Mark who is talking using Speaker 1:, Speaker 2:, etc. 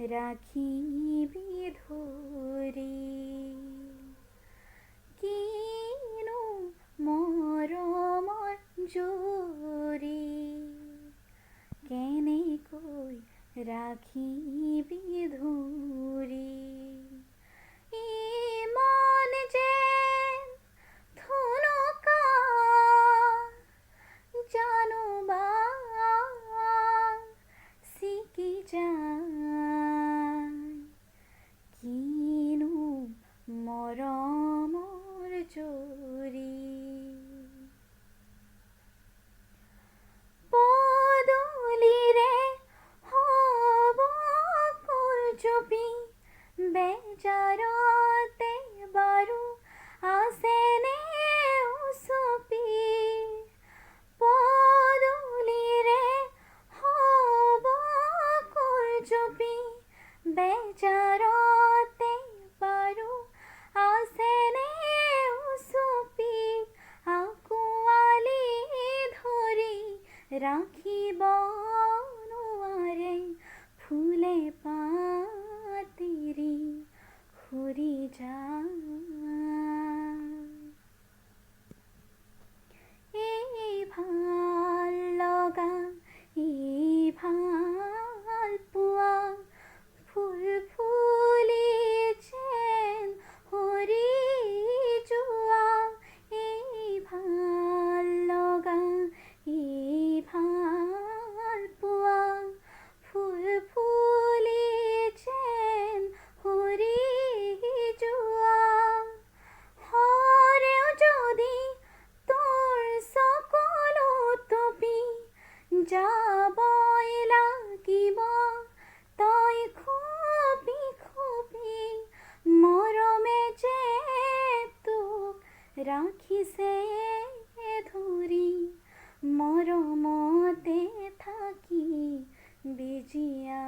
Speaker 1: রাখিবি ধরি কিনো মৰমৰ জৰি কেনেকৈ ৰাখিবি ধৰি ইমান যেন থুনুকা জানো বা ছিকি যায় কিনো মৰমৰ জৰি পদূলিৰে হ'ব জপি বেজাৰতে বাৰু আছেনে উচপি পদূলিৰে হ'ব জপি বেজাৰতে বাৰু আছেনে উচপি আঁকোৱালি ধৰি ৰাখিব নোৱাৰে ফুলে পাতেৰি সৰি যায় এই ভাল লগা এই ভাল পোৱা ফুল ফুলি যেন সৰি যোৱা এই ভাল লগা এই ভাল পোৱা ফুল ফুলি যেন সৰি যোৱা হৰেও যদি তোৰ চকুলো টুপি যাবই লাগিব তই খুবি খুবি মৰমে যে তোক ৰাখিছে ধৰি মৰমতে থাকি বিজিয়া